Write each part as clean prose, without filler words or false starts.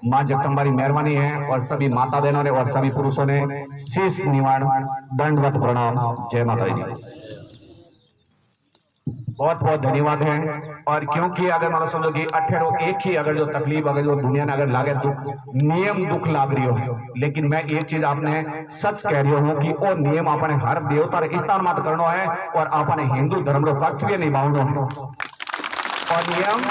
माँ जगदम्बा की मेहरबानी है और सभी माता बहनों ने और सभी पुरुषों ने शीश निवाण दंडवत प्रणाम। जय माता दी। बहुत बहुत धन्यवाद है। और क्योंकि अगर मान समझो कि अठेरो एक ही अगर जो तकलीफ अगर जो दुनिया ने अगर लागे दुख नियम दुख लाग रही हो, लेकिन मैं ये चीज आपने सच कह रही हूं कि वो नियम अपने हर देवता स्थान मत करना है और अपने हिंदू धर्म रो कर्तव्य निभाना है। और नियम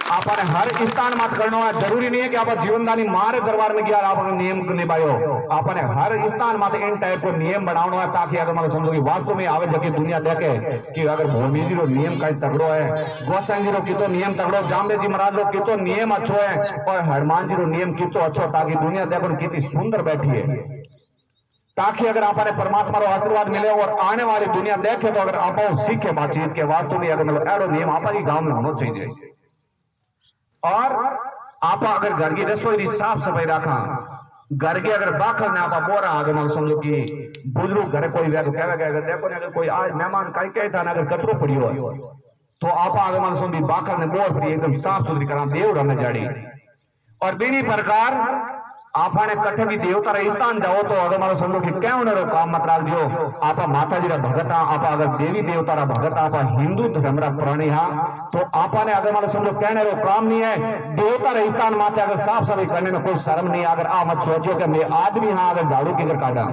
आपने हर स्थान मत करना है। जरूरी नहीं है कि आप जीवनदानी मारे दरबार में गया आप नियम निभायो। आपने हर स्थान मत इन टाइप को नियम बनाना है ताकि अगर मान समझो कि वास्तव में आवे जबकि दुनिया देखे कि अगर भूमि जी रो नियम कहीं तगड़ो है, गोसाई जी रो कितो नियम तगड़ो, जामबे जी महाराज रो कितो नियम अच्छो है और हनुमान जी रो नियम कितो अच्छो, ताकि दुनिया देखो कितनी सुंदर बैठी है। ताकि अगर आपने परमात्मा रो आशीर्वाद मिले और आने वाली दुनिया देखे तो अगर आप सीखे बात चीज के वास्तव में अगर मतलब एड़ो नियम आप गांव में होना चाहिए। और आप अगर घर की रसोई साफ सफाई रखा, घर के अगर बाखल ने आप बोरा अगर मान समझो कि बुजुर्ग घर कोई वे तो कहेगा देखो ने अगर कोई आज मेहमान कहीं कहीं था अगर कचरो पड़ियो है तो आप अगर मान समझो बाखल ने बोर पड़ी एकदम साफ सुथरी करा देव रमे जाड़ी। और बिनी प्रकार आपने कठे भी देवता रे स्थान जाओ तो अगर मारो समझो कि क्या रो काम मत राखजो। आप माता जी रा भगत आप अगर देवी देवता रा भगत आप हिंदू धर्म रा प्राणी हा तो आपने अगर मारो समझो कहने रो काम नहीं है। देवता रे स्थान माते अगर साफ सफाई करने में कोई शर्म नहीं। अगर आप मत सोचो कि मैं आदमी हाँ अगर झाड़ू किधर काटा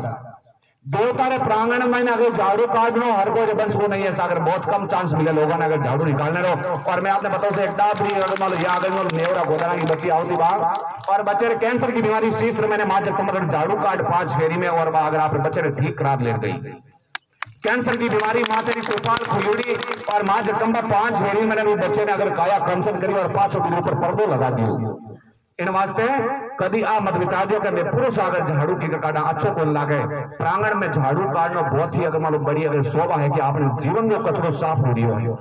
देवता रे प्रांगण में अगर झाड़ू काटनो हर कोई बंश को नहीं है। अगर बहुत कम चांस मिले लोगों ने अगर झाड़ू निकालने रो। और मैं आपने बताऊं से एक डाबरी अगर मान लो या अगर नेवरा गोदाना की बच्ची आवती बाग और बच्चे कैंसर की बीमारी शीश मैंने माँ जगदम्बा झाड़ू काट 5 फेरी में और अगर आप बच्चे ने ठीक करा ले गई कैंसर की बीमारी माँ तेरी कृपाल खुली और माँ जगदम्बा 5 फेरी मैंने भी बच्चे ने अगर काया कंसन करी और 5 के ऊपर पर्दो लगा दियो। इन वास्ते कभी आप मत विचार दियो कि मैं पुरुष अगर झाड़ू की काटा अच्छो को लागे। प्रांगण में झाड़ू काटना बहुत ही अगर मालूम बड़ी अगर शोभा है कि आपने जीवन में कचरो साफ हो रही है।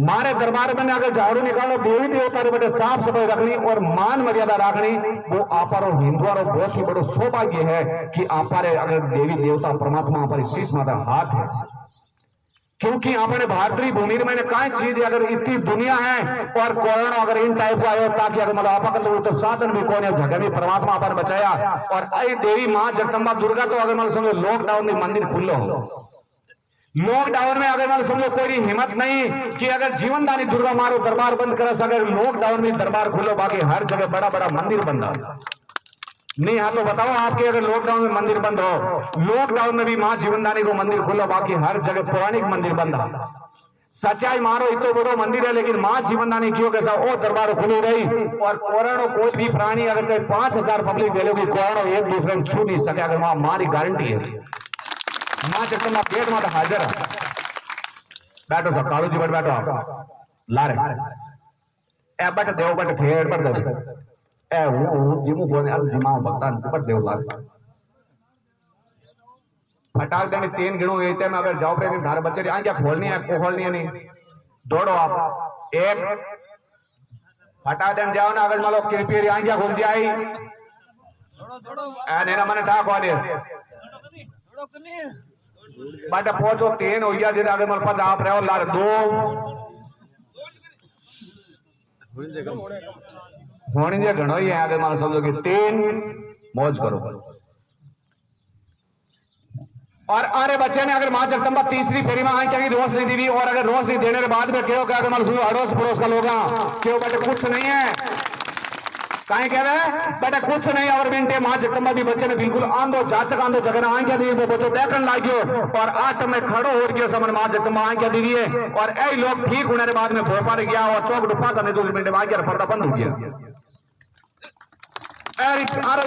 मारे दरबार में अगर झाड़ू निकालो देवी देवता रे बेटे साफ सफाई रखनी और मान मर्यादा रखनी वो आपारो हिंदुआ रो बहुत ही बड़ो सौभाग्य है कि आपारे अगर देवी देवता परमात्मा आपारे शीश माता हाथ है। क्योंकि आपने भारतीय भूमि में कई चीज अगर इतनी दुनिया है और कोरोना अगर इन टाइप का आयो ताकि अगर मतलब आप तो साधन भी कौन है जगह भी परमात्मा पर बचाया। और आई देवी माँ जगदम्बा दुर्गा तो अगर मतलब समझो लॉकडाउन में मंदिर खुलो हो लॉकडाउन में अगर मतलब समझो कोई हिम्मत नहीं कि अगर जीवनदानी दुर्गा मारो दरबार बंद करे अगर लॉकडाउन में दरबार खुलो बाकी हर जगह बड़ा बड़ा मंदिर बंद है नहीं। हाँ तो बताओ आपके अगर लॉकडाउन में मंदिर बंद हो लॉकडाउन में भी माँ जीवनदानी को मंदिर खुलो बाकी हर जगह पौराणिक मंदिर बंद है। सच्चाई मारो इतो बड़ो मंदिर है लेकिन माँ जीवनदानी क्यों कैसा वो दरबार खुली रही। और कोरोना कोई भी प्राणी अगर चाहे 5000 पब्लिक ले लो कि कोरोना एक दूसरे में छू नहीं सके अगर वहां मारी गारंटी है। माँ जगदम्बा पेट में हाजिर है। बैठो सब कालू जी बैठो आप ला रहे ए बट देव बट ठेर पर दे ए वो जिमु बोने अब जिमा भक्तान पर देव ला फटाक देने 3 गिनो एते में अगर जाओ पे धार बच्चे आ क्या खोलनी है खोलनी है नहीं दौड़ो आप एक फटा देन जाओ ना अगर मान लो कृपया आ क्या खोल जाई ए नेना मने ठा कॉलेज बट पहुंचो 3 हो गया अगर मान 5 आप रहो ला 2 होने जे घणो ही है अगर मान समझो कि 3 मौज करो। और अरे बच्चे ने अगर माँ जगदम्बा तीसरी फेरी में आंखें की रोशनी दी और अगर रोशनी देने के बाद में क्यों क्या अगर मान समझो अड़ोस पड़ोस का लोग क्यों बेटे कुछ नहीं है कहीं कह रहे बेटा कुछ नहीं। और मिनटे माँ जगदम्बा भी बच्चे ने बिल्कुल आंदो जाचक आंदो जगह आंखें दी वो बच्चों देखने लागियो और आठ में खड़ो हो गया समझ माँ जगदम्बा आंखें दी है। और ऐ लोग ठीक होने के बाद में भोपाल गया और चौक डुपा था नहीं 2 मिनट में आगे पर्दा बंद हो गया।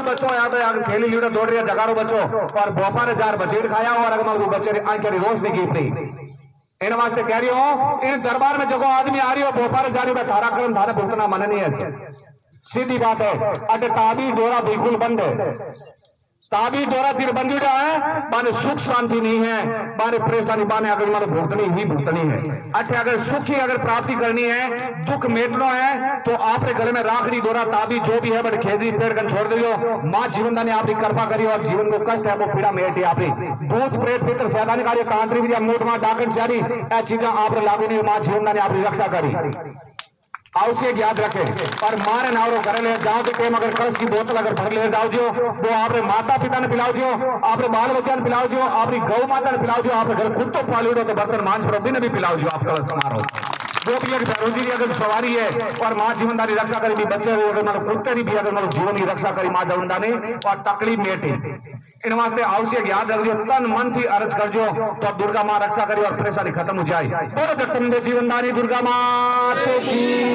बच्चों याद है खेली लीडर दौड़ रही है जगारो बच्चों और भोपाल 4 बचेर खाया और अगर बच्चे आंखें रोशनी की पड़ी। इन वास्ते कह रही हो इन दरबार में जगह आदमी आ रही हो भोपाल जा रही हो थारा क्रम थारा भुगतना मन नहीं है सीधी बात है। अटे ताबी डोरा बिल्कुल बंद है ताबी डोरा चिर बंद है माने सुख शांति नहीं है माने परेशानी माने अगर माने भुगतनी ही भुगतनी है। अटे अगर सुख ही अगर प्राप्ति करनी है दुख मेटना है तो आपके घर में राखड़ी डोरा ताबी जो भी है बट खेजरी पेड़ कर छोड़ दियो। माँ जीवनदानी आपकी कृपा करी और जीवन को कष्ट है वो पीड़ा मेटी आपकी भूत प्रेत पितर सैतानी कार्य कांतरी विद्या मूठ मां डाकन सारी चीजें आप लागू नहीं माँ जीवनदानी आपकी रक्षा करी। आवश्यक याद रखें। और मारे नावरो घर ले जाओ तो टेम अगर कलश की बोतल अगर भर ले जाओ जो वो आपरे माता पिता ने पिलाओ जो, आपरे बाल बच्चा ने पिलाओ जो, आपरी गौ माता ने पिलाओ जो, आपरे घर खुद तो पाली हो तो बर्तन मांझ प्रभु ने भी पिलाओ जो, आप कलश मारो। वो भी एक रोजी की अगर सवारी है और माँ जीवनदारी रक्षा करी भी बच्चे अगर मतलब कुत्ते भी अगर मतलब जीवन की रक्षा करी माँ जीवनदारी और तकलीफ मेटी इन वास्ते आवश्यक याद रखियो, तन मन थी अर्ज करजो तो दुर्गा माँ रक्षा करी और परेशानी खत्म हो जाए। बोलो जगदम्बे जीवनदारी दुर्गा माँ की।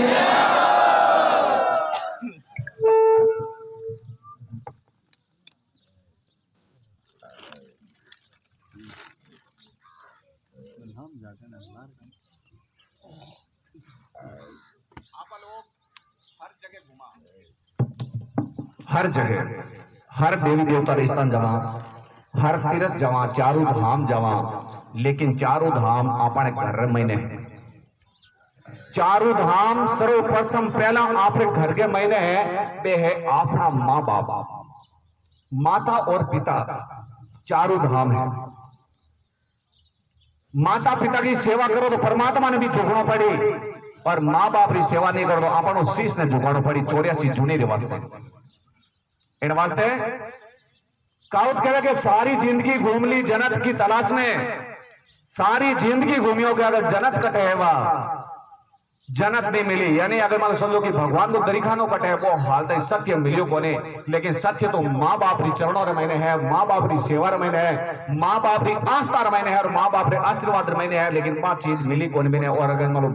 हर जगह हर देवी देवता स्थान जवा, हर तीर्थ जवा, चारों धाम जवा, लेकिन चारों धाम अपने घर महीने चारों धाम सर्वप्रथम पहला आपके घर के महीने है वे है अपना माँ बाप, माता और पिता। चारों धाम है। माता पिता की सेवा करो तो परमात्मा ने भी झुकना पड़ी और माँ बाप की सेवा नहीं करो तो अपनो शीश ने झुकाना पड़ी। 84 जूनी रे वास्ते इन वास्ते काउत कहे कि सारी जिंदगी घूम ली जन्नत की तलाश में, सारी जिंदगी घूमियो के अगर जन्नत कटे है वह जन्नत नहीं मिली। यानी अगर मान समझो कि भगवान को दरीखानो कटे वो हाल तो सत्य मिलियो कोने, लेकिन सत्य तो माँ बाप की चरणों रे महीने है, माँ बाप की सेवा रे महीने है, माँ बाप की आस्था रे महीने है और माँ बाप के आशीर्वाद रे महीने है, लेकिन पांच चीज मिली कौन महीने। और अगर मानो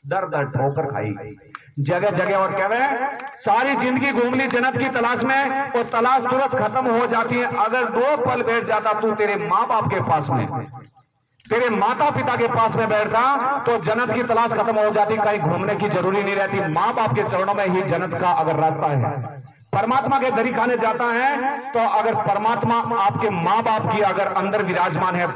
दर दर ठोकर खाई जगह जगह और कहवे सारी जिंदगी घूम ली जन्नत की तलाश में और तलाश तुरंत खत्म हो जाती है अगर 2 पल बैठ जाता तू तेरे माँ बाप के पास में, तेरे माता पिता के पास में बैठता तो जन्नत की तलाश खत्म हो जाती, कहीं घूमने की जरूरी नहीं रहती। माँ बाप के चरणों में ही जन्नत का अगर रास्ता है। परमात्मा के दरी खाने जाता है तो अगर परमात्मा आपके माँ बाप की अगर अंदर विराजमान है,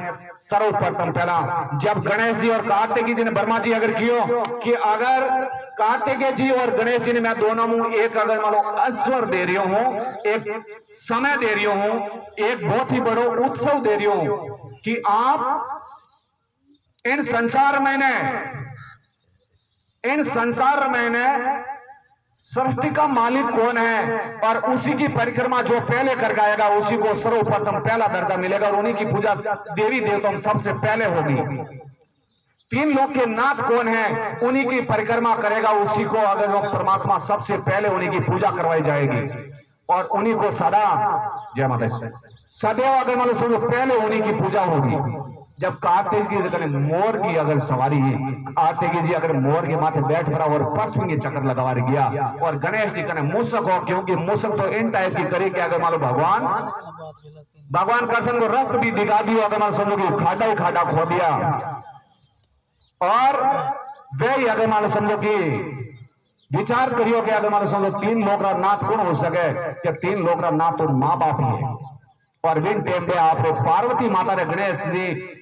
सर्वप्रथम पहला जब गणेश जी और कार्तिक जी ने ब्रह्मा जी अगर कियो कि अगर कार्तिक जी और गणेश जी ने मैं दोनों मुंह एक अगर मानो अश्वर दे रही हूं, एक समय दे रही हूं, एक बहुत ही बड़ो उत्सव दे रही हूं कि आप इन संसार में सृष्टि का मालिक कौन है और उसी की परिक्रमा जो पहले कर गाएगा उसी को सर्वप्रथम पहला दर्जा मिलेगा और उन्हीं की पूजा देवी देवताओं सबसे पहले होगी। 3 लोक के नाथ कौन है उन्हीं की परिक्रमा करेगा, उसी को अगर वो परमात्मा सबसे पहले उन्हीं की पूजा करवाई जाएगी और उन्हीं को सदा जय माता सदैव अगर मान लो पहले उन्हीं की पूजा होगी। जब कार्तिक जी मोर की अगर सवारी कार्तिक जी अगर मोर के माथे बैठ पड़ा और पृथ्वी के चक्कर लगवा गया और गणेश जी कने मूसक हो, क्योंकि मूसक तो इन टाइप की करे कि अगर मान लो भगवान कृष्ण को रास्ता भी दिखा दियो, अगर मान समझो कि खाड़ा ही खाड़ा खो दिया और वे ही अगर मान समझो कि विचार करियो कि अगर मान समझो 3 लोक का नाथ कौन हो सके कि 3 लोक का नाथ तो माँ बाप ही है। और विन टेम पे आप पार्वती माता ने गणेश जी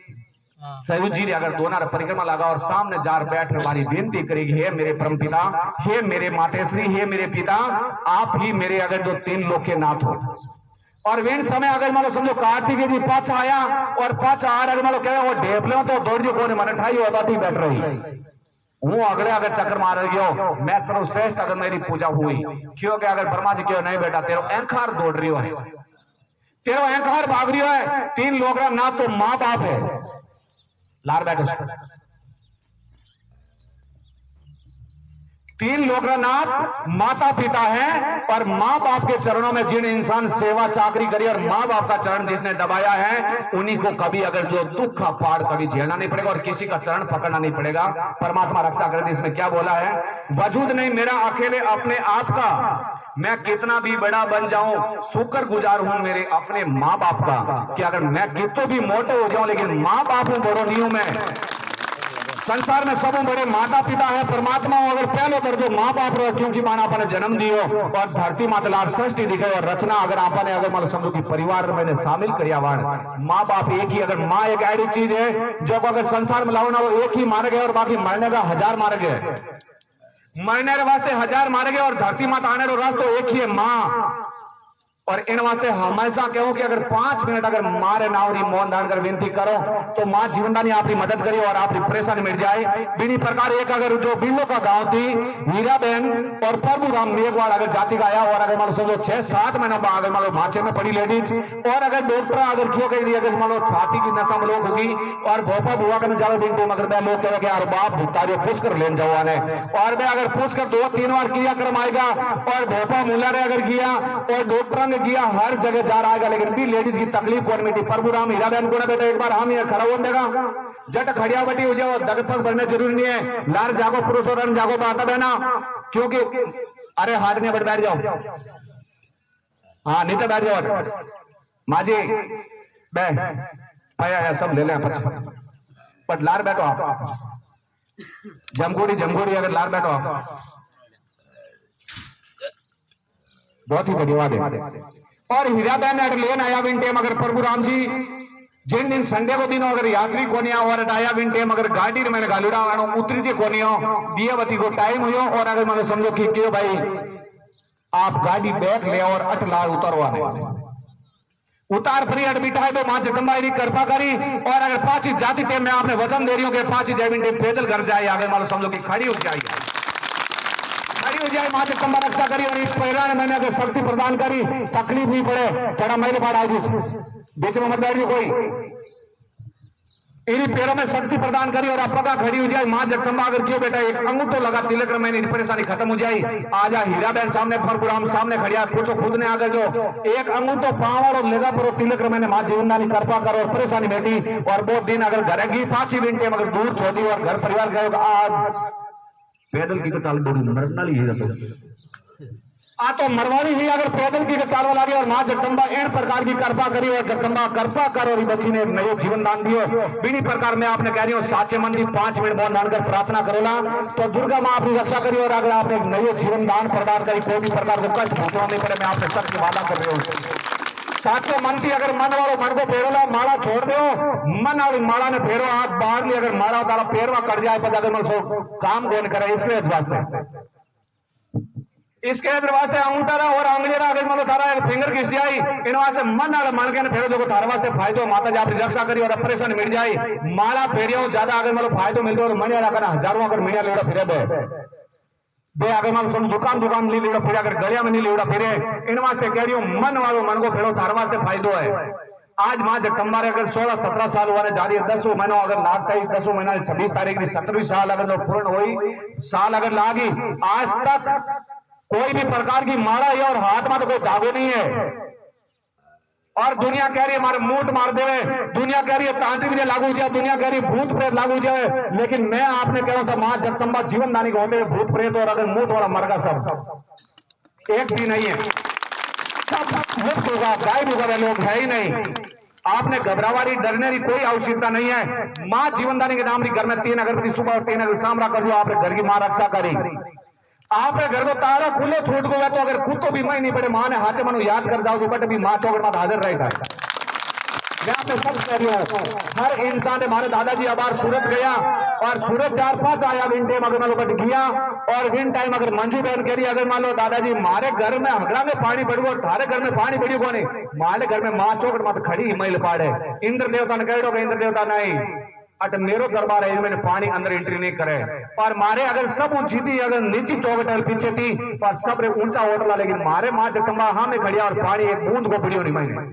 सयु जी ने अगर दोनों परिक्रमा लगा और सामने जार बैठ हमारी विनती करेगी, हे मेरे परम पिता, हे मेरे मातेश्री, हे मेरे पिता, आप ही मेरे अगर जो 3 लोक के नाथ हो। और विन समय अगर मान लो समझो कार्तिक जी पाछा आया और पाछा आ अगर मान लो कहे वो ढेप लो तो दौड़ जो कोने मन ठाई होता थी बैठ रही वो अगले अगर चक्कर मार गयो मैं सर्वश्रेष्ठ अगर मेरी पूजा हुई, क्योंकि अगर ब्रह्मा जी क्यों नहीं बेटा तेरा अहंकार दौड़ रही है, तेरा अहंकार भाग रही है। 3 लोग का नाम तो माँ बाप है। लार बैठो 3 लोग का नाम माता पिता है और माँ बाप के चरणों में जिन इंसान सेवा चाकरी करी और माँ बाप का चरण जिसने दबाया है उन्हीं को कभी अगर जो दुख का पहाड़ कभी झेलना नहीं पड़ेगा और किसी का चरण पकड़ना नहीं पड़ेगा। परमात्मा रक्षा करने इसमें क्या बोला है, वजूद नहीं मेरा अकेले अपने आप का, मैं कितना भी बड़ा बन जाऊं शुक्रगुजार हूं मेरे अपने माँ बाप का कि अगर मैं कितो भी मोटे हो जाऊं लेकिन माँ बाप हूं बड़ो नहीं हूं मैं। संसार में सब बड़े माता पिता है परमात्मा अगर पहले दर्जो माँ बाप रहो, क्योंकि माना आपने जन्म दियो और धरती माता लाल सृष्टि दिखे और रचना अगर आपने अगर मान समझो कि परिवार मैंने शामिल करिया वाण माँ बाप एक ही, अगर माँ एक ऐसी चीज है जो अगर संसार में लाओ ना वो एक ही मारे गए और बाकी मरने का 1000 मारे गए, मरने के वास्ते 1000 मारे गए और धरती माता आने का रास्ता एक ही है माँ। और इन वास्ते हमेशा कहूं कि अगर 5 मिनट अगर मारे नावरी मौन दान कर विनती करो तो मां जीवनदानी आपकी मदद करी और आपकी परेशानी मिट जाए। बिनी प्रकार एक अगर जो बिल्लो का गांव थी हीरा बहन और प्रभु राम मेघवाल अगर जाति का आया और अगर मान लो समझो 6-7 महीनों बाद अगर मान लो माचे में पड़ी लेडीज और अगर डॉक्टर अगर क्यों कह अगर मान लो छाती की नशा में लोग होगी और भोपा बुआ का नजारा बिन मगर मैं लोग कहे यार बाप भुगतारियों पूछ कर लेन जाओ आने और मैं अगर पूछ कर 2-3 बार क्रियाक्रम आएगा और भोपा मुला ने अगर किया और डॉक्टर ने किया हर जगह जा रहा है लेकिन भी लेडीज की तकलीफ कौन मिटी। प्रभु राम हीरा बहन को ना बेटा एक बार हम ये खड़ा हो देगा जट खड़िया बटी हो जाओ दगपग बढ़ने जरूरी नहीं है। लार जागो पुरुष और जागो बाता बहना क्योंकि अरे हाथ नहीं बैठ जाओ हाँ नीचे बैठ जाओ माजी पाया सब ले लें बट लार बैठो आप जमघोड़ी अगर लार बैठो आप बहुत ही धन्यवाद है। और हीरा बहन अगर लेन आया विंटे मगर प्रभु राम जी जिन दिन संडे को दिन अगर यात्री कोनिया और आया विंटे मगर गाड़ी मैंने गालूड़ा उतरी जी कोनियो दियावती को टाइम हुई और अगर मैंने समझो कि क्यों भाई आप गाड़ी बैग ले और 8 लाख उतरवा उतार फ्री अट बिठाए तो मां जगदम्बा कृपा करी और अगर 5 जाति टेम में आपने वचन दे रही हूँ कि 5 जय विंटे पैदल घर जाए आगे मान समझो कि खड़ी हो जाए मां जगदम्बा रक्षा करी और इस पहला मैंने अगर शक्ति प्रदान करी तकलीफ नहीं पड़े थोड़ा महीने बाद आई बीच में मत बैठ कोई इन्हीं पैरों में शक्ति प्रदान करी और अपका खड़ी हो जाए मां जगदम्बा अगर क्यों बेटा एक अंगूठो लगा तिलक मैंने परेशानी खत्म हो जाए। आजा हीरा बहन सामने प्रभुराम सामने खड़िया पूछो खुद ने आगे जो एक अंगूठो पाँव और लेगा पर तिलक मैंने मां जीवनदानी कृपा कर और परेशानी बेटी और वो दिन अगर घर की 5 ही मिनटे मगर दूर छोड़ी और घर परिवार गए आज पैदल की तो चाल बड़ी मरना ली आ तो मरवानी ही अगर पैदल की चाल लगी और मां जगदम्बा इन प्रकार की कृपा करी और जगदम्बा कृपा कर और बच्ची ने नयो जीवन दान दियो बिनी प्रकार में आपने कह रही हूँ साचे मन की 5 मिनट मौन दान कर प्रार्थना करोला तो दुर्गा मां अपनी रक्षा करी और अगर आपने नयो जीवन दान प्रदान करी कोई भी प्रकार को कष्ट भूखना नहीं पड़े मैं आपने सबकी वादा कर रही हूँ। साचे मन की अगर मन वालों मन को फेरोला माला छोड़ दो मन वाली माला ने फेरो हाथ बाहर ली अगर माला तारा पेरवा कट जाए पर अगर मन सो काम कौन करे इसलिए वास्ते इसके वास्ते अंगूठा और अंगलिया अगर मतलब थारा फिंगर खिंच जाए इन वास्ते मन मन के फेरो जो थारे वास्ते फायदो माता जी आपकी रक्षा करी और परेशानी मिट जाए माला फेरियो ज्यादा अगर मतलब फायदो मिलते और मन करना हजारों अगर महीना लेड़ा फिरे बे अगर मतलब सब दुकान ली लेड़ा फिरे अगर गलिया में नहीं लेड़ा फिरे इन वास्ते कह रही हूँ मन वालों मन को फेरो थारे वास्ते फायदो है। आज मां जगदम्बा अगर 16-17 साल हुआ जा रही है 10 महीनों अगर लाग गई 10 महीना 26 तारीख की 17वीं साल अगर पूर्ण हुई साल अगर लागी आज तक कोई भी प्रकार की मारा है और हाथ में तो कोई धागो नहीं है और दुनिया कह रही है हमारे मूठ मार देवे दुनिया कह रही है तांत्रिक विद्या लागू जाए दुनिया कह रही है भूत प्रेत लागू जाए लेकिन मैं आपने कह रहा हूं मां जगदम्बा जीवन दानी को होते भूत प्रेत और अगर मूठ वाला मरगा सब एक भी नहीं है सब मुक्त होगा गायब होगा लोग है ही नहीं। आपने घबरावारी डरने की कोई आवश्यकता नहीं है। मां जीवनदानी के नाम घर में 3 अगरबत्ती सुबह और 3 अगर शाम कर दो आपने घर की मां रक्षा करी आपने घर को तारा खुले छूट गया तो अगर खुद तो भी मैं नहीं पड़े मां ने हाथ मनो याद कर जाओ जो बट भी मां चौकड़ में हाजिर रहेगा। मैं आपने सब कह रही हूँ हर इंसान हमारे दादाजी अबार सूरत गया और सूरत 4-5 आया विन टाइम अगर मान लो बट गया और विन टाइम अगर मंजू बहन कह रही अगर मान लो दादाजी हमारे घर में हगड़ा में पानी बढ़ गो थारे घर में पानी बढ़ी को नहीं हमारे घर में मां चौकड़ मत खड़ी हिमाइल पाड़े इंद्र देवता ने कह दो इंद्र देवता नहीं अट मेरो दरबार है मैंने पानी अंदर एंट्री नहीं करे और मारे अगर सब ऊंची थी अगर नीची चौकटल पीछे थी पर सब रे ऊंचा होटला लेकिन मारे मां जगदम्बा हाँ में खड़िया और पानी एक बूंद को पड़ी होनी मैंने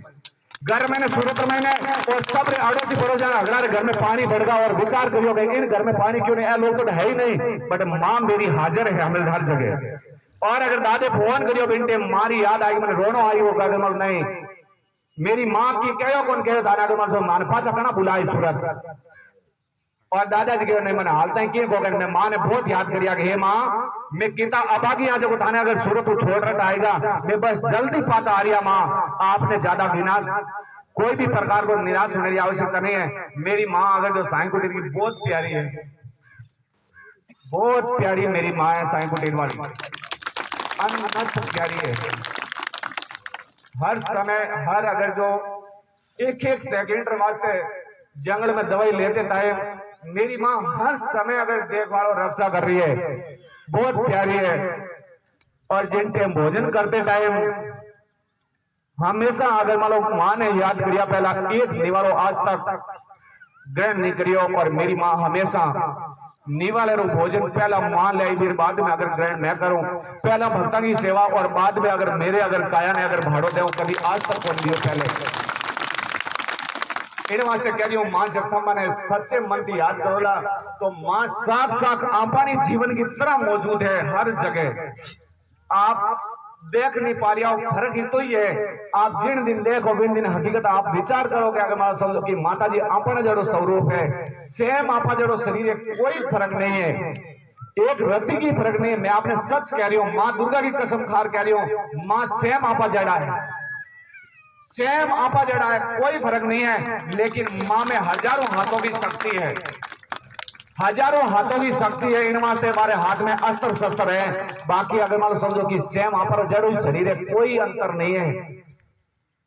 घर मैंने सूरत मैंने और सब रे अड़ोसी पड़ोसी अगला घर में पानी बढ़ गया और विचार करियो इन घर में पानी क्यों नहीं लोग तो है ही नहीं बट मां मेरी हाजिर है हमें हर जगह और अगर दादे फोन करियो बिंटे मारी याद आई मैंने रोनो आई होगा अगर नहीं मेरी मां की कहो कौन कहो दादा के मन मान पाचा कना बुलाई सूरत और दादाजी के नहीं मैंने हालता है कि मैं मां ने बहुत याद करिया कि हे मां मैं किता अब आगे आज को थाने अगर सूरत को छोड़ रहा आएगा मैं बस जल्दी पाचा आ रहा मां आपने ज्यादा विनाश कोई भी प्रकार को निराश होने की आवश्यकता नहीं है। मेरी मां अगर जो साईं कुटीर की बहुत प्यारी है बहुत प्यारी मेरी मां है साईं कुटीर वाली अनंत प्यारी है। हर समय हर अगर जो एक सेकंड वास्ते जंगल में दवाई लेते टाइम मेरी मां हर समय अगर देखभाल और रक्षा कर रही है बहुत प्यारी है। और जिन टाइम भोजन करते टाइम हमेशा अगर मान लो मां ने याद करिया पहला एक निवारो आज तक ग्रहण नहीं करियो। और मेरी मां हमेशा निवाले रो भोजन पहला मां ले, फिर बाद में अगर ग्रहण मैं करूं, पहला भक्ता की सेवा और बाद में अगर मेरे अगर काया ने अगर भाड़ो दे, कभी आज तक कौन दियो पहले। इन वास्ते कह रही हूं मां जगदम्बा ने सच्चे मन की याद करोला तो मां साक्षात आपनी जीवन की तरह मौजूद है हर जगह। आप देख नहीं पा रही हो, फर्क ही तो ही है। आप जिन दिन देखो बिन दिन हकीकत आप विचार करोगे अगर मान समझो कि माता जी अपना जड़ो स्वरूप है, सेम आपा जड़ो शरीर है, कोई फर्क नहीं है, एक रत्ती की फर्क नहीं है। मैं आपने सच कह रही हूं, मां दुर्गा की कसम खार कह रही हूं, मां सेम आपा जड़ा है, सेम आपा जड़ा है, कोई फर्क नहीं है। लेकिन मां में हजारों हाथों की शक्ति है, हजारों हाथों की शक्ति है। इन वास्ते हमारे हाथ में अस्त्र शस्त्र है। बाकी अगर मान समझो कि सेम आप जड़ शरीर है, कोई अंतर नहीं है।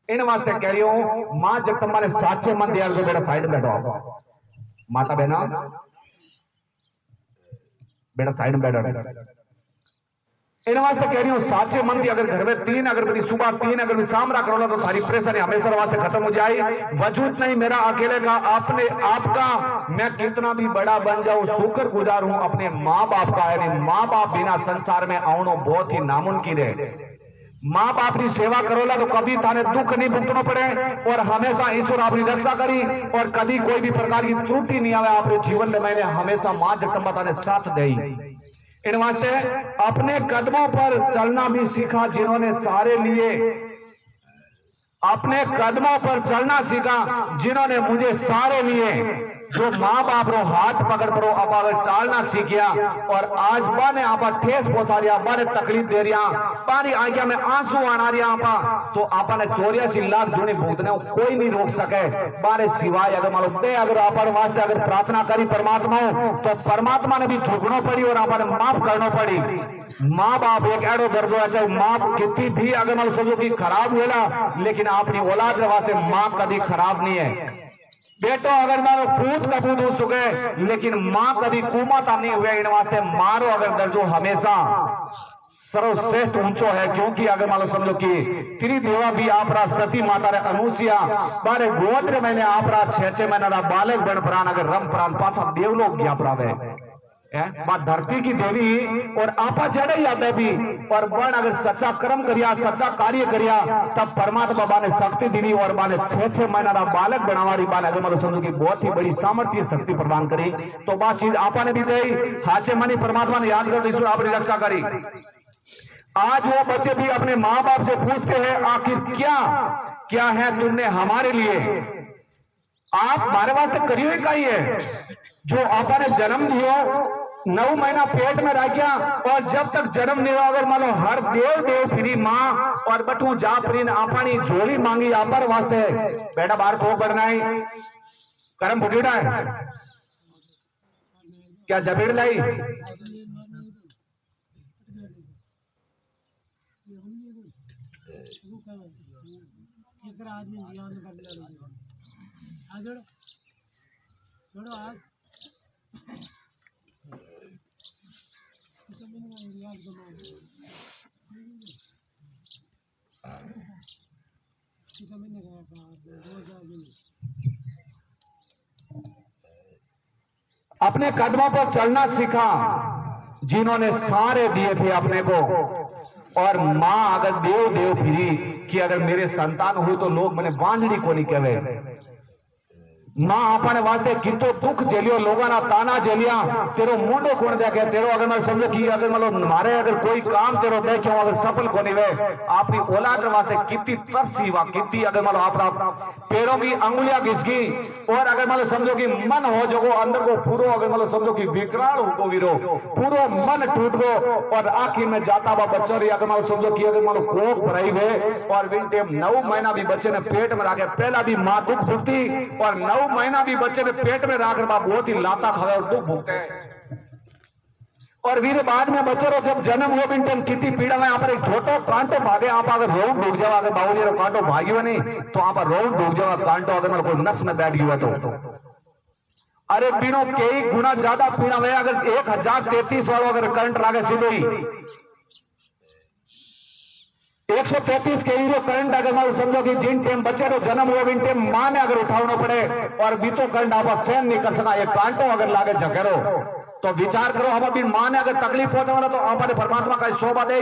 इन वास्ते कह रही हूं मां जगदम्बा ने साचे मन दिया तो बेटा साइड में बैठो, आप माता बहना बेटा साइड में बैठो। इन वास्ते कह रही हूं साचे मन की अगर घर में 3 अगरबत्ती सुबह 3 अगरबत्ती शाम रख लो तो थारी परेशानी हमेशा वास्ते खत्म हो जाए। वजूद नहीं मेरा अकेले का, अपने आपका मैं कितना भी बड़ा बन जाऊं शुक्र गुजार हूं अपने माँ बाप का। यानी माँ बाप बिना संसार में आना बहुत ही नामुमकिन है। माँ बाप की सेवा करोला तो कभी थाने दुख नहीं भुगतना पड़े और हमेशा ईश्वर अपनी रक्षा करी और कभी कोई भी प्रकार की त्रुटि नहीं आवे आपके जीवन में। मैंने हमेशा माँ जगदम्बा थाने साथ दी। इन वास्ते अपने कदमों पर चलना भी सीखा जिन्होंने सारे लिए, अपने कदमों पर चलना सीखा जिन्होंने मुझे सारे लिए। जो माँ बाप रो हाथ पकड़ करो आप अगर चालना सीख गया और आज बाने आपा ठेस पहुंचा दिया, बाने तकलीफ दे रिया, पानी आंखों में आंसू आना रिया आपा, तो आपा ने 84 लाख जूनी भूतने कोई नहीं रोक सके बारे सिवाय अगर मालूम दे। अगर आप वास्ते अगर प्रार्थना करी परमात्मा तो परमात्मा ने भी झुकना पड़ी और आप माफ करना पड़ी। माँ बाप एक एडो दर्जो है, चाहे माँ कितनी भी अगर मान समझो कि खराब हुआ लेकिन अपनी औलाद के वास्ते माँ कभी खराब नहीं है। बेटो अगर मारो पूत कपूत हो सके लेकिन माँ कभी कुमाता नहीं हुए। इन वास्ते मारो अगर दर्जो हमेशा सर्वश्रेष्ठ ऊंचो है। क्योंकि अगर मान लो समझो कि त्रिदेवा भी आपरा सती माता रे अनुसिया बारे गोत्र मैंने आपरा 6 महीना बालक बन प्राण अगर रम प्राण पाछा देवलोक गया प्रावे बात धरती की देवी और आपा जड़े याद भी और बन अगर सच्चा कर्म करिया सच्चा कार्य करिया तब परमात्मा बाने शक्ति दी और बाने 6 महीना बालक बनावारी बाने अगर मतलब समझो कि बहुत ही बड़ी सामर्थ्य शक्ति प्रदान करी। तो बात चीज आपा ने भी दी हाचे मनी परमात्मा ने याद कर ईश्वर आपकी रक्षा करी। आज वो बच्चे भी अपने माँ बाप से पूछते हैं आखिर क्या क्या है तुमने हमारे लिए, आप हमारे वास्ते करियो ही कही है। जो आपा ने जन्म दियो 9 महीना पेट में रखा और जब तक जन्म नहीं हुआ अगर मान लो हर देव देव फिरी माँ और बटू जा फिरी आपानी झोली मांगी आपर वास्ते बेटा बाहर को बढ़ना है कर्म फुटीड़ा है क्या जबेड़ लाई अपने कदमों पर चलना सीखा जिन्होंने सारे दिए थे अपने को। और मां अगर देव देव फिरी कि अगर मेरे संतान हुई तो लोग मैंने वांझड़ी को नहीं कहे। मां अपने वास्ते कितो दुख झेलियो लोगों ना ताना झेलिया तेरो मुंडो कौन देखे तेरो अगर मैं समझो कि अगर मतलब मारे अगर कोई काम तेरो देखो अगर सफल को नहीं वे अपनी औलाद वास्ते कितनी तरसी वा कितनी अगर मतलब अपना पैरों की अंगुलियां घिसकी और अगर मतलब समझो कि मन हो जो अंदर को पूरा अगर मतलब समझो कि विकराल हो को वीरो पूरा मन टूट गो और आखिर में जाता हुआ बच्चा रही अगर मतलब समझो कि अगर मतलब कोख भराई हुए और विन टाइम 9 महीना भी बच्चे ने पेट में रखे पहला भी मां दुख भुगती और 9 महीना भी बच्चे ने पेट में रखकर बहुत ही लाता खावे और दुख भुगते हैं। और फिर बाद में बच्चे रो जब जन्म हो बिन कितनी पीड़ा में यहाँ पर एक छोटो कांटो भागे आप अगर रोड डूब जावा अगर बाबूजी रो कांटो भागी नहीं तो वहां पर रोड डूब जावा कांटो अगर मेरे कोई नस में बैठ गया तो अरे पीड़ो कई गुना ज्यादा पीड़ा में अगर 1033 वालों अगर करंट लागे सीधो ही 133 केवी रो करंट अगर मारो समझो कि जिन टाइम बच्चे रो जन्म हुआ इन टाइम मां ने अगर उठावनो पड़े और बीतो करंट आप सहन नहीं कर सका, एक कांटो अगर लागे झकेरो तो विचार करो, हम अभी मां ने अगर तकलीफ पहुंचाना तो अपने परमात्मा का शोभा दे,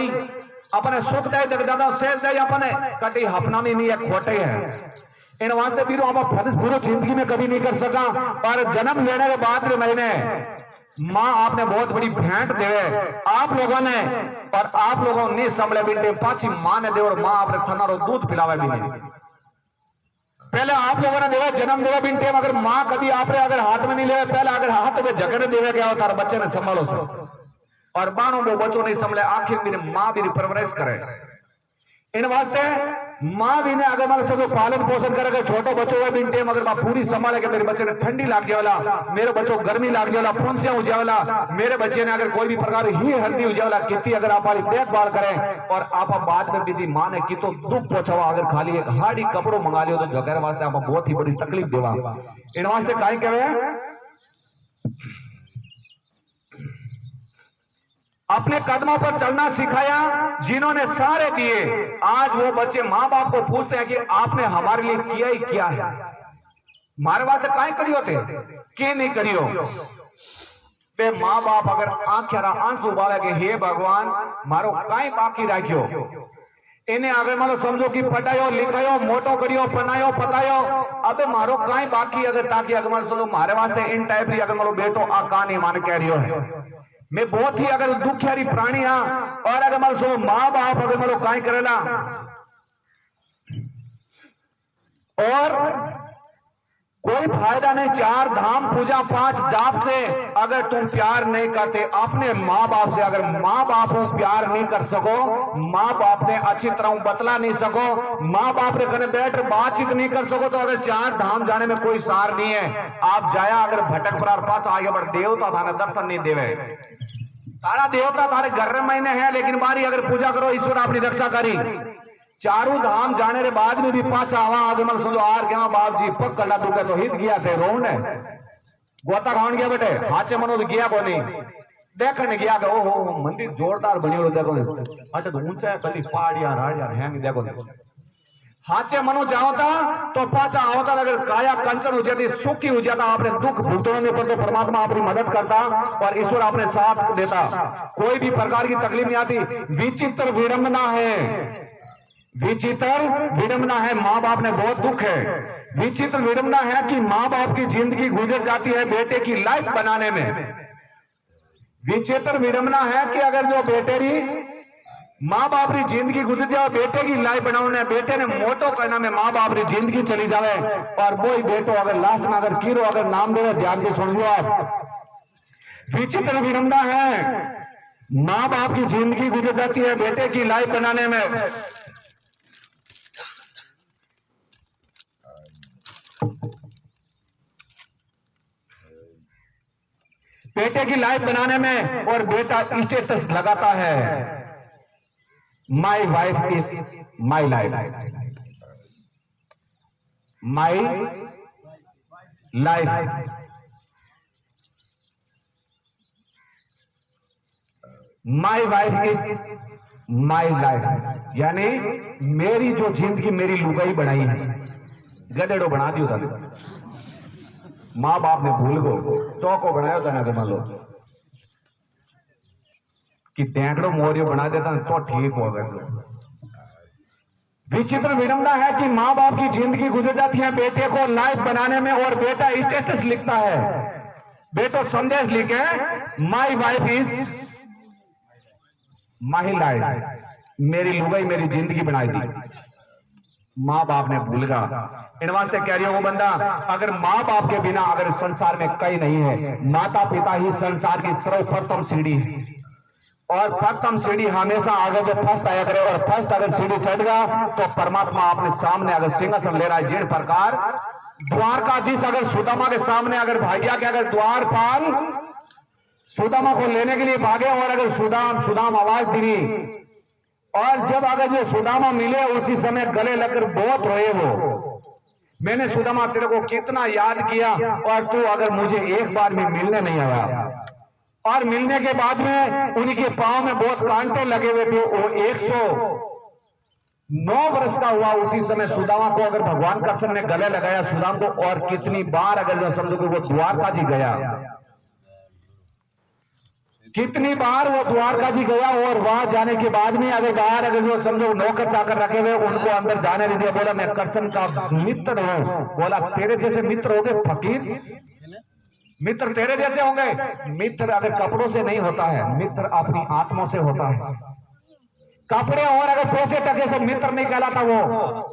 अपने सुख दे, ज्यादा सेज दे, अपने कटी हपना में नहीं है, खोटे है। इन वास्ते भी हम फर्ज पूरी जिंदगी में कभी नहीं कर सका, और जन्म लेने के बाद महीने मां आपने बहुत बड़ी भेंट देवे आप लोगों ने, और आप लोगों ने संभले बिंटे पाची मां ने दे, और मां आपने थना रो दूध पिलावे भी नहीं। पहले आप लोगों ने देवे जन्म देवे बिंटे, अगर मां कभी आपने अगर हाथ में नहीं ले, पहले अगर हाथ में जगड़ देवे गया तार बच्चे ने संभालो से, और बानों वो बच्चों नहीं संभले, आखिर मेरे मां भी परवरिश करे। इन वास्ते मां भी ने अगर मतलब सब पालन पोषण करेगा, छोटो बच्चों का बिन टाइम अगर मां पूरी संभाले कि मेरे बच्चे ने ठंडी लाग जाएगा, मेरे बच्चों गर्मी लाग जाएगा, फुंसियां हो जाएगा, मेरे बच्चे ने अगर कोई भी प्रकार ही हल्दी हो जाएगा, कितनी अगर आप देखभाल करें, और आप बाद में विधि मां ने की तो दुख पहुंचावा, अगर खाली एक हाड़ी कपड़ों मंगा लियो तो जगह वास्ते आप बहुत ही बड़ी तकलीफ देवा। इन वास्ते काई कहे अपने कदमों पर चलना सिखाया जिन्होंने सारे दिए, आज वो बच्चे मां बाप को पूछते हैं कि आपने हमारे लिए किया ही क्या है, हमारे वास्ते काई करियो थे के नहीं करियो। बे मां बाप अगर आंखेरा आंसू बावे के हे भगवान मारो काई बाकी राख्यो, इन्हें अगर मानो समझो कि पढ़ायो लिखायो मोटो करियो पढ़ायो पतायो, अबे मारो काई बाकी अगर ताकि अगर मानो समझो मारे वास्ते इन टाइप री अगर मारो बेटो आ कहानी मान कह रियो है, मैं बहुत ही अगर दुखियारी प्राणी हाँ, और अगर मारो सो मां बाप अगर मारो काई करेला, और कोई फायदा नहीं, 4 धाम पूजा 5 जाप से अगर तुम प्यार नहीं करते अपने माँ बाप से, अगर माँ बाप को प्यार नहीं कर सको, माँ बाप ने अच्छी तरह बतला नहीं सको, माँ बाप ने कने बैठ बातचीत नहीं कर सको, तो अगर 4 धाम जाने में कोई सार नहीं है। आप जाया अगर भटक प्रार पाच आगे बढ़ देवता थाने दर्शन नहीं देवे, तारा देवता तारे घर महीने है, लेकिन बारी अगर पूजा करो ईश्वर अपनी रक्षा करी, 4 धाम जाने के बाद में भी पाचा आवा आगमन समझो आर क्या बाप जी पक कला दुखे तो हित गया थे रोने गोता खान गया बेटे हाचे मनो तो गया को नहीं देखने गया कि ओहो मंदिर जोरदार बनी हो, देखो अटे तो ऊंचा है कली पहाड़ियां राड़ियां हैं, देखो हाचे मनो जाओ था तो पाचा आवता, अगर काया कंचन हो जाती सुखी हो जाता, आपने दुख भुगतने पर तो परमात्मा अपनी मदद करता और ईश्वर अपने साथ देता, कोई भी प्रकार की तकलीफ नहीं आती। विचित्र विडंबना है, विचित्र विडंबना है, माँ बाप ने बहुत दुख है। विचित्र विडंबना है कि माँ बाप की जिंदगी गुजर जाती है बेटे की लाइफ बनाने में। विचित्र विडंबना है कि अगर जो बेटे की माँ बाप की जिंदगी गुजर जाए, बेटे की लाइफ बनाने, बेटे ने मोटो करना में माँ बाप की जिंदगी चली जाए, और वो ही बेटो अगर लास्ट में अगर कीरो अगर नाम दे, ध्यान से सुन लो आप। विचित्र विडंबना है, माँ बाप की जिंदगी गुजर जाती है बेटे की लाइफ बनाने में, बेटे की लाइफ बनाने में, और बेटा स्टेटस लगाता है my wife is my life, my life, my wife is my life, यानी मेरी जो जिंदगी मेरी लुगाई बनाई है, गधेड़ो बना दियो था, माँ बाप ने भूल गो चौको बनाया था ना, मान लो कि टेंकड़ो मोरियो बना देता तो ठीक होगा। विचित्र विडंबना है कि माँ बाप की जिंदगी गुजर जाती है बेटे को लाइफ बनाने में, और बेटा स्टेटस लिखता है, बेटो संदेश लिखे my wife is my life, मेरी लुगाई मेरी जिंदगी बनाई दी, माँ बाप ने भूल गया। इन वास्ते कह रही हो वो बंदा, अगर माँ बाप के बिना अगर संसार में कहीं नहीं है, माता पिता ही संसार की सर्वप्रथम सीढ़ी है, और प्रथम सीढ़ी हमेशा आगे जो फर्स्ट आया करे, और फर्स्ट अगर सीढ़ी चढ़ गया तो परमात्मा अपने सामने अगर सिंहासन ले रहा है, जिन प्रकार द्वारकाधीश अगर सुदामा के सामने अगर भाग्या के अगर द्वारपाल सुदामा को लेने के लिए भागे, और अगर सुदाम आवाज दी, और जब अगर जो सुदामा मिले उसी समय गले लगकर बहुत रोए वो, मैंने सुदामा तेरे को कितना याद किया, और तू अगर मुझे एक बार भी मिलने नहीं आया, और मिलने के बाद में उनके पांव में बहुत कांटे लगे हुए थे, वो 9 वर्ष का हुआ उसी समय सुदामा को अगर भगवान कृष्ण ने गले लगाया सुदाम को, और कितनी बार अगर जो समझो कि वो द्वारका जी गया, कितनी बार वो द्वारका जी गया, और वहां जाने के बाद में अगर बाहर अगर जो समझो नौकर चाकर रखे हुए उनको अंदर जाने नहीं दिया। बोला मैं कृष्ण का मित्र हूं। बोला तेरे जैसे मित्र हो गए फकीर, मित्र तेरे जैसे होंगे। मित्र अगर कपड़ों से नहीं होता है, मित्र अपनी आत्मा से होता है। कपड़े और अगर पैसे टके से मित्र नहीं कहलाता, वो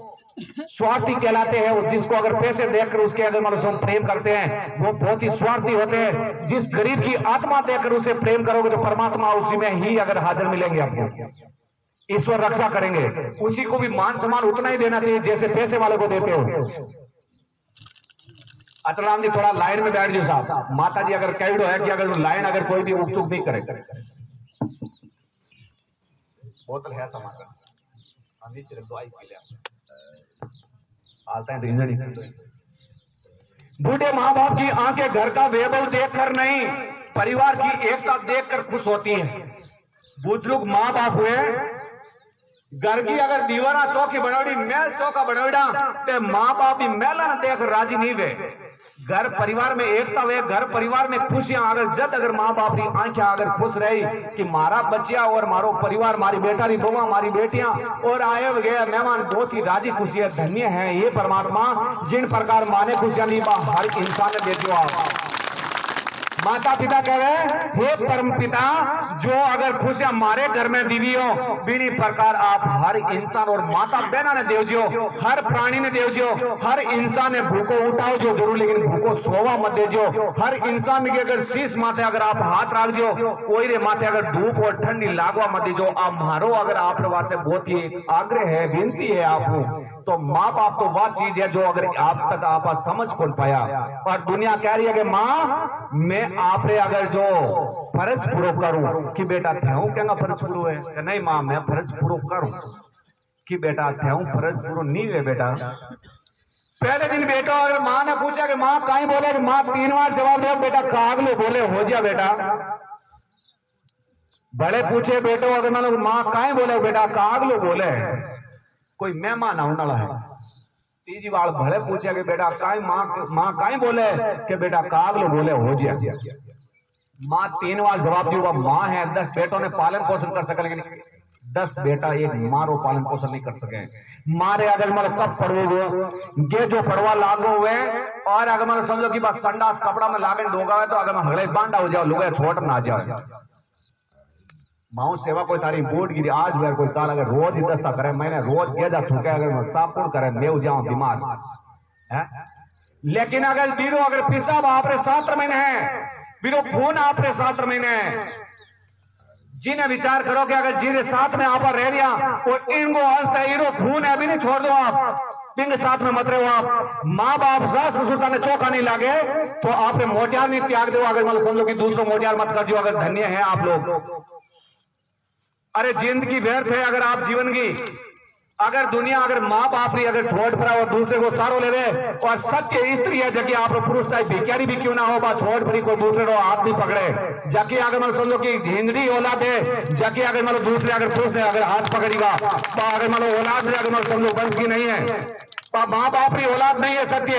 स्वार्थी कहलाते हैं। वो जिसको अगर पैसे देखकर उसके अगर मतलब प्रेम करते हैं वो बहुत ही स्वार्थी होते हैं। जिस गरीब की आत्मा देखकर उसे प्रेम करोगे तो परमात्मा उसी में ही अगर हाजिर मिलेंगे, आपको ईश्वर रक्षा करेंगे। उसी को भी मान सम्मान उतना ही देना चाहिए जैसे पैसे वाले को देते हो। अतलाम जी थोड़ा लाइन में बैठ जाओ साहब। माता जी अगर कह दो है कि अगर लाइन अगर कोई भी उपचुक नहीं करे, बोतल है समाकर नीचे रख दो, आई पी ले आता है। बूढ़े माँ बाप की आंखें घर का वैभव देखकर नहीं, परिवार की एकता देखकर खुश होती हैं। बुजुर्ग माँ बाप हुए, घर की अगर दीवाना चौकी बनोड़ी, मेल चौका बनोड़ा, ते माँ बाप ही मेला न देख राजी नहीं वे। घर परिवार में एकता हुए, घर परिवार में खुशियां अगर जब अगर माँ बाप की आंखें अगर खुश रही कि मारा बच्चिया और मारो परिवार, मारी बेटा री बउआ, मारी बेटियां और आए गए मेहमान बहुत ही राजी खुशी है, धन्य है ये परमात्मा जिन प्रकार माने खुशियां दी हर इंसान ने देती हो। आप माता पिता कह रहे हे परम पिता, जो अगर खुशियां मारे घर में दीवी हो, बीनी प्रकार आप हर इंसान और माता बहना ने देव जो, हर प्राणी ने देव जो, हर इंसान ने भूखो उठाओ जो जरूर, लेकिन भूखो सोवा मत दे जो। हर इंसान के अगर शीश माथे अगर आप हाथ रख जो, कोई रे माथे अगर धूप और ठंडी लागवा मत दीजो। आप मारो अगर आप वास्ते बहुत ही आग्रह है, विनती है आप तो माँ बाप तो वह चीज है जो अगर आप तक आप समझ कौन पाया। और दुनिया कह रही है कि माँ मैं आप अगर जो फर्ज पूरा करूं कि बेटा थे क्या फर्ज पूरा है कि नहीं, माँ मैं फर्ज पूरा करूं कि बेटा थे फर्ज पूरा नहीं है। बेटा पहले दिन बेटा अगर माँ ने पूछा कि माँ कहीं बोले, माँ 3 बार जवाब दे, बेटा कागलो बोले हो जा बेटा। बड़े पूछे बेटो अगर मतलब माँ कहीं बोले, बेटा कागलो बोले कोई मेहमान आने वाला है। तीजी बार भले पूछे कि बेटा काई, माँ काई बोले कि बेटा कागलो बोले हो जा। माँ 3 बार जवाब दी। माँ है 10 बेटों ने पालन पोषण कर सके, लेकिन 10 बेटा एक माँ रो पालन पोषण नहीं कर सके। मारे अगर मतलब कब पड़ोगे गे जो पड़वा लागो हुए, और अगर मतलब समझो कि बस संडास कपड़ा में लागन डोगा हुआ तो अगर मैं हगले बांधा हो जाओ, लोग छोट ना जाओ। माऊ सेवा कोई तारी बोट गिरी आज अगर कोई काल अगर रोज ही दस्ता करे, मैंने रोज किया जा थूके अगर सापुड़ करे मैं जाऊं बीमार है। लेकिन अगर बीरो अगर पिसाब आपरे 7 महीने है, बीरो खून आपरे 7 महीने है, जिन्हें विचार करो कि अगर जिन्हें साथ में आप रह रिया और इनको अंश है, इनो खून है, अभी नहीं छोड़ दो आप इनके साथ में मत रहो। आप माँ बाप सास ससुर ने चौका नहीं लागे तो आपने मोटियार नहीं त्याग दो। अगर मतलब समझो कि दूसरों मोटियार मत कर जो, अगर धन्य है आप लोग। अरे जिंदगी व्यर्थ है अगर आप जीवन की अगर दुनिया अगर माँ बाप ने अगर छोड़ पड़ा और दूसरे को सारो लेवे, और सत्य स्त्री है जबकि आप पुरुष टाइप भिखारी भी क्यों ना हो, बा छोड़ पड़ी कोई दूसरे को हाथ नहीं पकड़े, जाके अगर मतलब समझो कि हिंदड़ी औलाद है, जाके अगर मतलब दूसरे अगर पुरुष ने अगर हाथ पकड़ेगा, अगर मतलब औलाद में अगर मतलब समझो वंश की नहीं है, माँ बाप की औलाद नहीं है, सत्य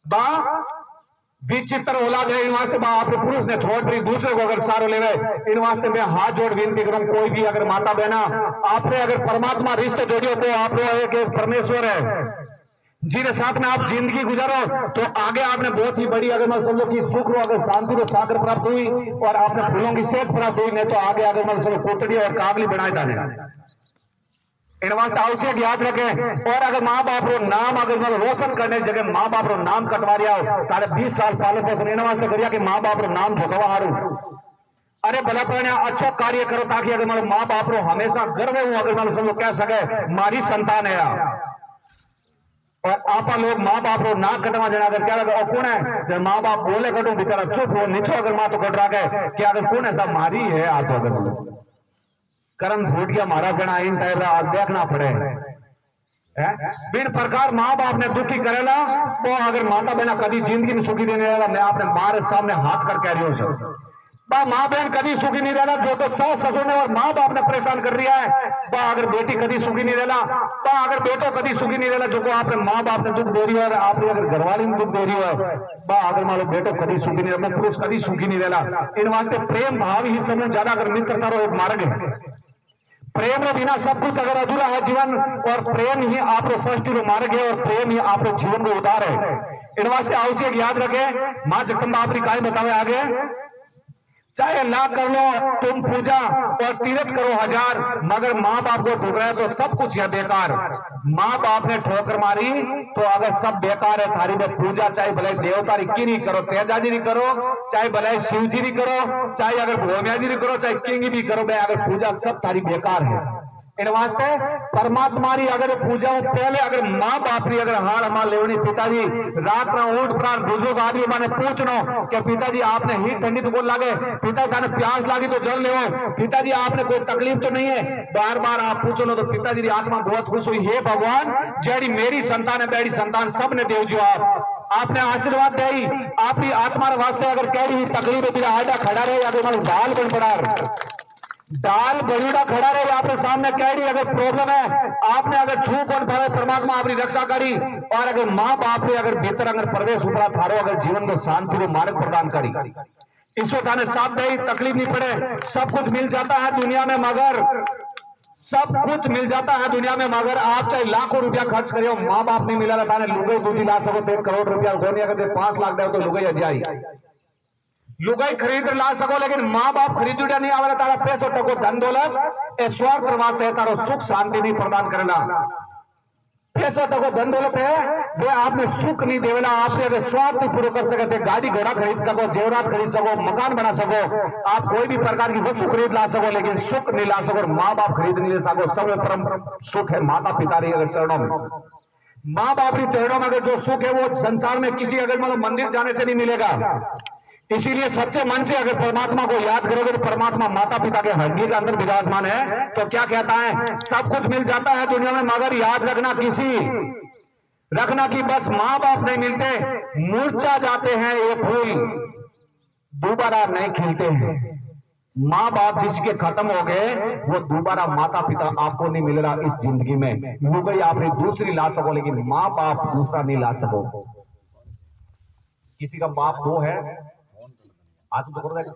बा विचित्र औलाद है। इन वास्ते आपने पुरुष ने छोड़ पड़ी दूसरे को अगर सारो ले रहे, इन वास्ते मैं हाथ जोड़ विनती करूं, कोई भी अगर माता बहना आपने अगर परमात्मा रिश्ते जोड़ियो तो आप एक परमेश्वर है जिन्हें साथ में आप जिंदगी गुजारो तो आगे आपने बहुत ही बड़ी अगर मैं समझो कि सुख रो अगर शांति रो सागर प्राप्त हुई और आपने फूलों की सेज प्राप्त हुई, नहीं तो आगे अगर मैं समझो कोतड़ी और काबली बनाए जाने। इन वास्ते आवश्यक याद रखें। और अगर माँ बाप रो नाम अगर मतलब रोशन करने की जगह माँ बाप रो नाम कटवा रिया हो तारे 20 साल पालन पोषण इन वास्ते करिया कि माँ बाप रो नाम झुकवा हारू। अरे भला पर अच्छा कार्य करो ताकि अगर मतलब माँ बाप रो हमेशा गर्व हूं अगर मतलब सब लोग कह सके मारी संतान है। और आपा लोग माँ बाप रो नाक कटवा देना अगर क्या लगा कौन है जब माँ बाप बोले कटो बेचारा चुप हो नीचो अगर माँ तो कट रहा है क्या अगर कौन है सब मारी है आप तो अगर कर्म फूट गया मारा जना इन टाइप देखना पड़े बिन प्रकार माँ बाप ने दुखी करेला तो अगर माता बहना कभी जिंदगी में सुखी देने वाला मैं अपने मारे सामने हाथ कर कह रही हूं सर बा माँ बहन कभी सुखी नहीं रहना, जो तो सास ससुर ने और माँ बाप ने परेशान कर दिया है। बा अगर बेटी कभी सुखी नहीं रहना, बा अगर बेटो कभी सुखी नहीं रहना, जो को आपने माँ बाप ने दुख दे रही है और आपने अगर घरवाली ने दुख दे रही है, बा अगर मान लो बेटो कभी सुखी नहीं रहना, पुरुष कभी सुखी नहीं रहना। इन वास्ते प्रेम भाव ही समझ ज्यादा अगर मित्रता रो एक मार्ग है। प्रेम रे बिना सब कुछ अगर अधूरा है जीवन, और प्रेम ही आप सृष्टि रो मार्ग है, और प्रेम ही आप जीवन को उद्धार है। इन वास्ते आवश्यक याद रखे, माँ जगदम्बा आपकी काय बतावे आगे, चाहे लाख कर लो तुम पूजा और तीर्थ करो हजार, मगर माँ बाप को ठोकरा है तो सब कुछ है बेकार। माँ बाप ने ठोकर मारी तो अगर सब बेकार है थारी में पूजा, चाहे भले देवता की नहीं करो, तेजा जी नहीं करो, चाहे भले शिव जी नहीं करो, चाहे अगर भोमिया जी नहीं करो, चाहे किंग भी करो, अगर पूजा सब थारी बेकार है। इन वास्ते परमात्मा री अगर पूजा पहले अगर माँ बाप री अगर हार हमार लेवनी, पिताजी रात ना ऊंट प्राण बुजुर्ग आदमी माने पूछनो कि पिताजी आपने ही ठंडी तो कौन लागे, पिता थाने प्यास लागी तो जल ले, पिताजी आपने कोई तकलीफ तो नहीं है, बार बार आप पूछो लो तो पिताजी की आत्मा बहुत खुश हुई, हे भगवान जेड़ी मेरी संतान है बेड़ी संतान सब ने देव जो आपने आशीर्वाद दे, आपकी आत्मा वास्ते अगर कह रही तकलीफ है, आडा खड़ा रहे अगर दाल बन पड़ा दाल बड़ूड़ा खड़ा रहे आपने सामने कह रही, अगर प्रॉब्लम है आपने अगर छू कौन पावे परमात्मा आपकी रक्षा करी, और अगर माँ बाप ने अगर भीतर अगर प्रवेश उपरा थारो अगर जीवन को शांति को मार्ग प्रदान करी, ईश्वर थाने साथ दे, तकलीफ नहीं पड़े, सब कुछ मिल जाता है दुनिया में, मगर सब कुछ मिल जाता है दुनिया में, मगर आप चाहे लाखों रुपया खर्च करियो माँ बाप नहीं मिला था लुगाई दूजी ला सको तो 1 करोड़ रुपया गोनी अगर 5 लाख दे तो लुगाई जाई लुगाई खरीद ला सको, लेकिन माँ बाप खरीद नहीं आवे तारा पैसों टको धन दौलत ए स्वार्थ वास्ते तारो सुख शांति नहीं प्रदान करना। पैसों टको धन दौलत है वे आपने सुख नहीं देवेला, आपने अगर स्वार्थ पूरा कर सके गाड़ी घोड़ा खरीद सको, जेवरात खरीद सको, मकान बना सको, आप कोई भी प्रकार की वस्तु खरीद ला सको, लेकिन सुख नहीं ला सको, माँ बाप खरीद नहीं ले सको। सब परम सुख है माता पिता री अगर चरणों में, माँ बाप री चरणों में अगर जो सुख है वो संसार में किसी अगर मतलब मंदिर जाने से नहीं मिलेगा। इसीलिए सच्चे मन से अगर परमात्मा को याद करोगे तो परमात्मा माता पिता के हड्डी के अंदर विराजमान है। तो क्या कहता है, सब कुछ मिल जाता है दुनिया में, मगर याद रखना कि बस माँ बाप नहीं मिलते, मूर्छा जाते हैं ये फूल दोबारा नहीं खिलते हैं। माँ बाप जिसके खत्म हो गए वो दोबारा माता पिता आपको नहीं मिल रहा इस जिंदगी में। लुगाई आपने दूसरी ला सको, लेकिन माँ बाप दूसरा नहीं ला सको। किसी का बाप दो है आज तो कर देगा,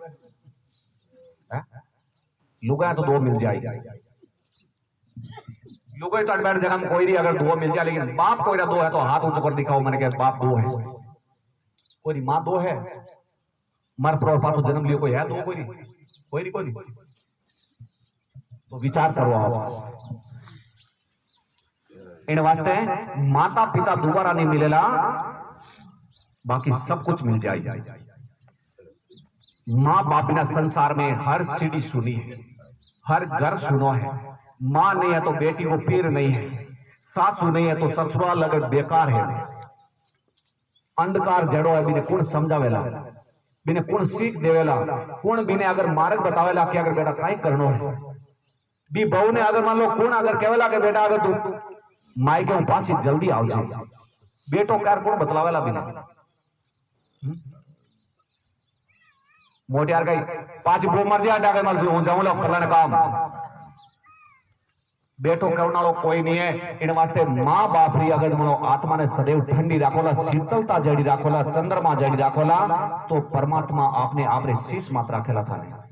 लुगाई तो 2 मिल जाएगी, लुगाई तो अनबैर जगह में कोई नहीं अगर 2 मिल जाए, लेकिन बाप कोई ना 2 है तो हाथ ऊंचा कर दिखाओ मैंने कहा बाप 2 है, कोई माँ 2 है, मर पर पाछो जन्म लियो कोई है 2, कोई नहीं तो विचार करो आप। इन वास्ते माता पिता दोबारा नहीं मिलेला, बाकी सब कुछ मिल जाएगा। माँ बाप बिना संसार में हर सीढ़ी सुनी है, हर घर सुनो है। माँ नहीं है तो बेटी को पीर नहीं है, सासू नहीं है तो ससुराल अगर बेकार है। अंधकार जड़ो है, बिने कौन समझावेला, बिने कौन सीख देवेला, कौन बिने अगर मार्ग बतावेला कि अगर बेटा कहीं करनो है। बी बहू ने अगर मान लो कौन अगर कहेला कि बेटा अगर तू मायके हूं पाछी जल्दी आओ जी, बेटो कार कौन बतलावेला बिना मोटियार गई पांच वो मर जाए डाके मर से जाऊं लो फलाने काम बेटो करना लो कोई नहीं है। इन वास्ते माँ बाप री अगर मनो आत्मा ने सदैव ठंडी राखोला, शीतलता जड़ी राखोला, चंद्रमा जड़ी राखोला, तो परमात्मा आपने आपरे शीश मात्र राखेला था।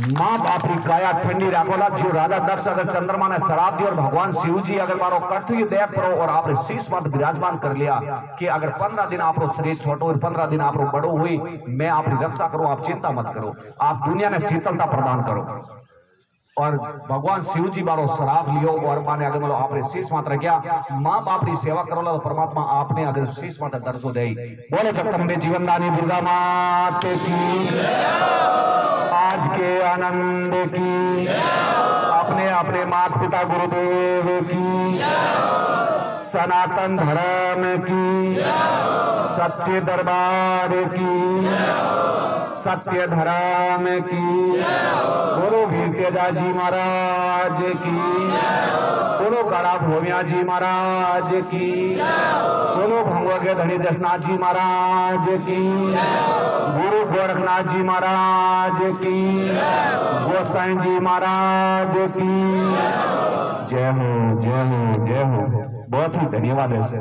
माँ बाप री काया ठंडी राखोला, जो राजा दक्ष अगर चंद्रमा ने शराब दी और भगवान शिव जी अगर मारो कठुई दया करो और आपने शीश मात्र विराजमान कर लिया कि अगर 15 दिन आप शरीर छोटो और 15 दिन आप बड़ो हुई, मैं आपकी रक्षा करूं, आप चिंता मत करो, आप दुनिया में शीतलता प्रदान करो। और भगवान शिव जी बारो शराब लियो और माने अगर मतलब आपने शीश मात्र क्या माँ बाप की सेवा करो तो परमात्मा आपने अगर शीश मात्र दर्जो दे। बोले जगदम्बे जीवनदानी दुर्गा माता की, आज के आनंद की, अपने अपने माता पिता गुरुदेव की, सनातन धर्म की, सच्चे दरबार की, सत्य धर्म की, गुरु वीर तेजा जी महाराज की, गुरु बड़ा भोविया जी महाराज की, बोलो भंगवा के धनी जसनाथ जी महाराज की, गुरु गोरखनाथ जी महाराज की, गोसाई जी महाराज की। जय हो, जय हो, जय हो। बहुत ही धन्यवाद है।